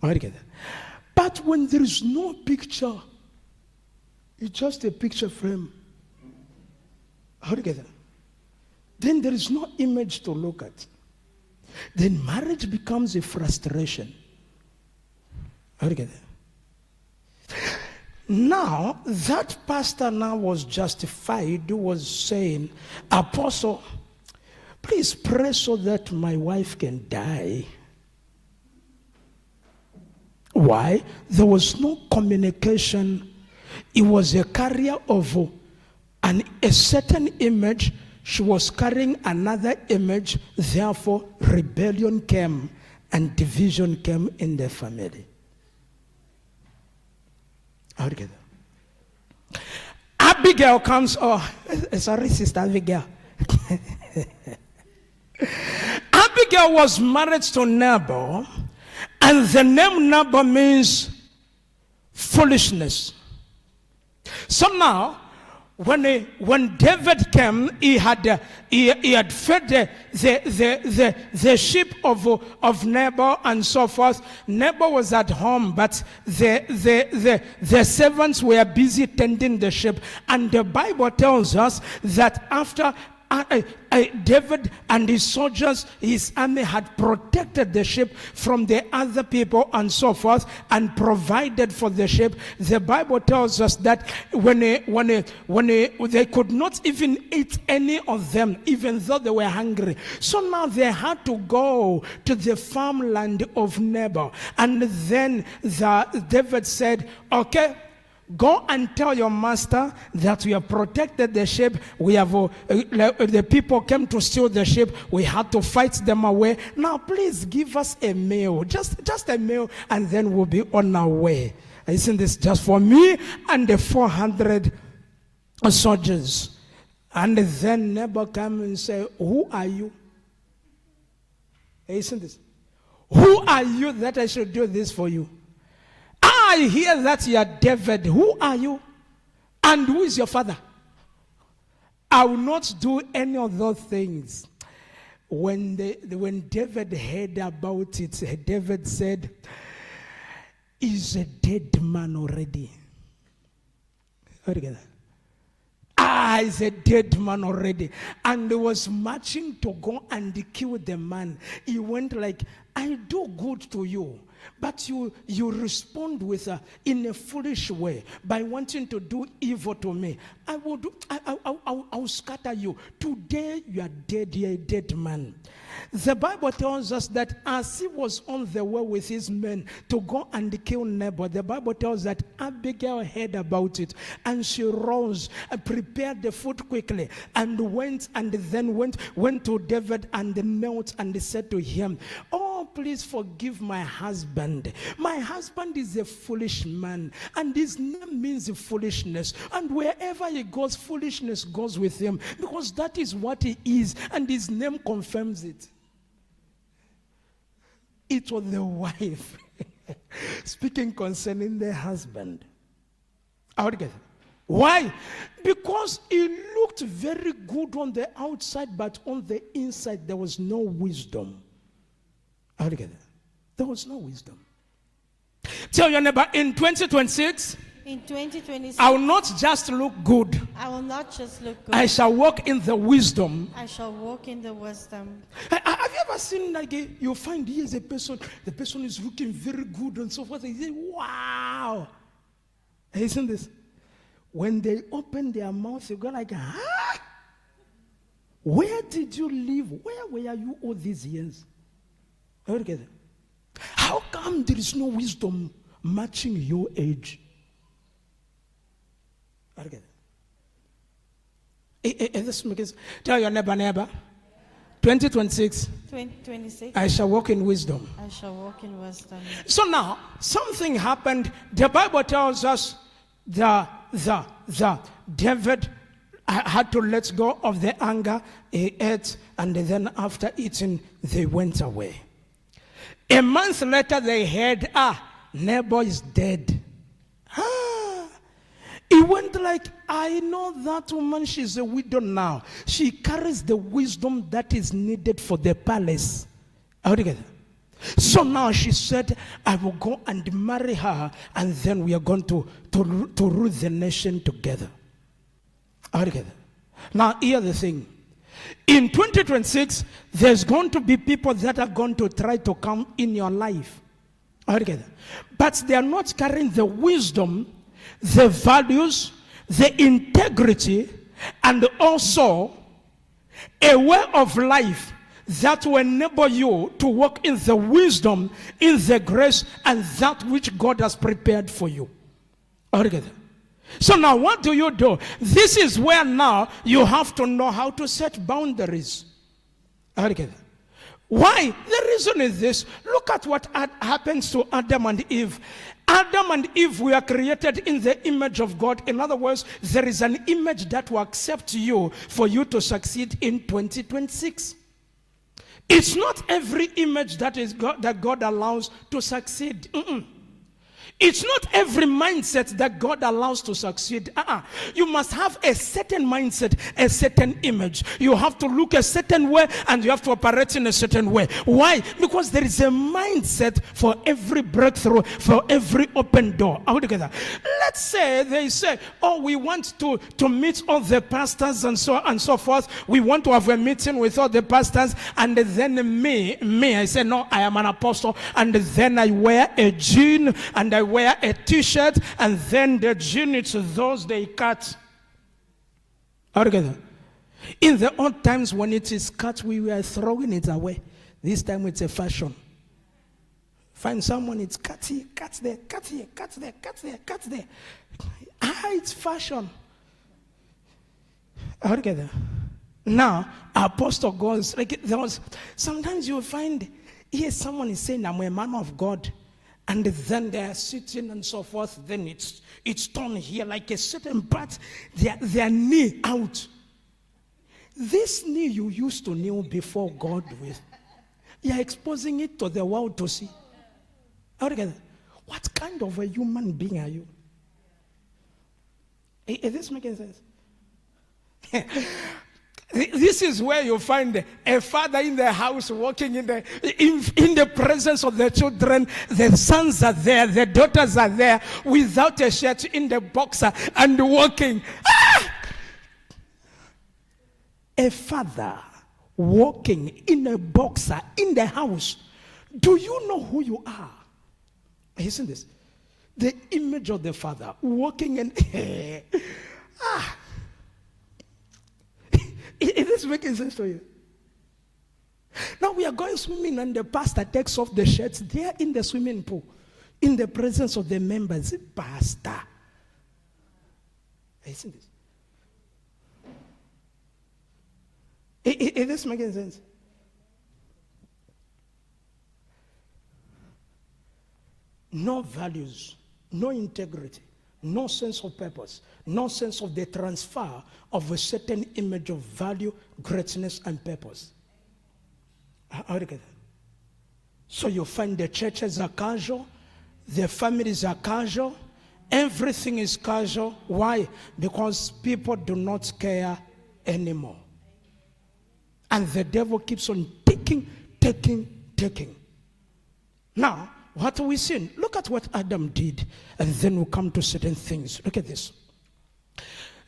All together. But when there is no picture, it's just a picture frame. All together. Then there is no image to look at. Then marriage becomes a frustration. All together. Now, that pastor now was justified, was saying, Apostle, please pray so that my wife can die. Why? There was no communication. It was a carrier of a certain image. She was carrying another image. Therefore, rebellion came and division came in the family. All together. Abigail comes, sorry, Sister Abigail. Abigail was married to Nabal, and the name Nabal means foolishness. So now, when David came, he had fed the sheep of Nabal and so forth. Nabal was at home, but the servants were busy tending the sheep. And the Bible tells us that after David and his soldiers, his army had protected the sheep from the other people and so forth, and provided for the sheep. The Bible tells us that when they could not even eat any of them, even though they were hungry. So now they had to go to the farmland of Nabal. And then David said, okay, go and tell your master that we have protected the sheep. We have the people came to steal the sheep. We had to fight them away. Now, please give us a meal, just a meal, and then we'll be on our way. Isn't this just for me and the 400 soldiers? And then Nabal came and said, "Who are you?" Isn't this? Who are you that I should do this for you? I hear that you are David. Who are you? And who is your father? I will not do any of those things. When David heard about it, David said, "He's a dead man already." All together. He's a dead man already. And he was marching to go and kill the man. He went like, "I do good to you, but you respond with in a foolish way by wanting to do evil to me. I will scatter you. Today you are dead. You are a dead man." The Bible tells us that as he was on the way with his men to go and kill Nabal, the Bible tells that Abigail heard about it, and she rose and prepared the food quickly and went to David and knelt and said to him, "Oh, please forgive my husband. My husband is a foolish man, and his name means foolishness. And wherever he goes, foolishness goes with him, because that is what he is, and his name confirms it." It was the wife speaking concerning the husband. All together. Why? Because he looked very good on the outside, but on the inside there was no wisdom. All together. There was no wisdom. Tell your neighbor, in 2026, in 2026, I will not just look good. I will not just look good. I shall walk in the wisdom. I shall walk in the wisdom. Have you ever seen, like, you find here's a person, the person is looking very good and so forth, and you say, "Wow." Isn't this? When they open their mouth, you go like, "Huh? Where did you live? Where were you all these years?" All together. How come there is no wisdom matching your age? All together. Tell your neighbor, 2026, 2026, I shall walk in wisdom. I shall walk in wisdom. So now, something happened. The Bible tells us David had to let go of the anger. He ate, and then after eating, they went away. A month later, they heard, Nabal is dead. He went like, "I know that woman, she's a widow now. She carries the wisdom that is needed for the palace." All together. So now she said, I will go and marry her, and then we are going to rule the nation together. All together. Now, here's the thing. In 2026, there's going to be people that are going to try to come in your life. All together. But they are not carrying the wisdom, the values, the integrity, and also a way of life that will enable you to walk in the wisdom, in the grace, and that which God has prepared for you. All together. So now what do? This is where now you have to know how to set boundaries. All together. Why? The reason is this. Look at what happens to Adam and Eve. Adam and Eve were created in the image of God. In other words, there is an image that will accept you for you to succeed in 2026. It's not every image that God allows to succeed. It's not every mindset that God allows to succeed. You must have a certain mindset, a certain image. You have to look a certain way, and you have to operate in a certain way. Why? Because there is a mindset for every breakthrough, for every open door. All together. Let's say they say, oh, we want to meet all the pastors and so on and so forth. We want to have a meeting with all the pastors, and then me, I say, no, I am an apostle, and then I wear a jean, and I wear a t-shirt, and then the jean, it's those they cut. All together. In the old times when it is cut, we were throwing it away. This time it's a fashion. Find someone, it's cut here, cut there, cut here, cut there, cut there, cut there. It's fashion. All together. Now, apostle goes, like there was, sometimes you find, here someone is saying, I'm a man of God. And then they are sitting and so forth. Then it's torn here like a certain part, their knee out. This knee you used to kneel before God with, you're exposing it to the world to see. Altogether, what kind of a human being are you? Is this making sense? This is where you find a father in the house walking in the presence of the children. The sons are there, the daughters are there, without a shirt, in the boxer and walking. A father walking in a boxer in the house. Do you know who you are? Listen this. The image of the father walking in. Is this making sense to you? Now we are going swimming, and the pastor takes off the shirts there in the swimming pool, in the presence of the members. Pastor. Listen this. Is this making sense? No values, no integrity, no sense of purpose, no sense of the transfer of a certain image of value, greatness, and purpose. How do you get that? So you find the churches are casual, the families are casual, everything is casual. Why? Because people do not care anymore. And the devil keeps on taking. Now, what are we seeing? Look at what Adam did, and then we'll come to certain things. Look at this.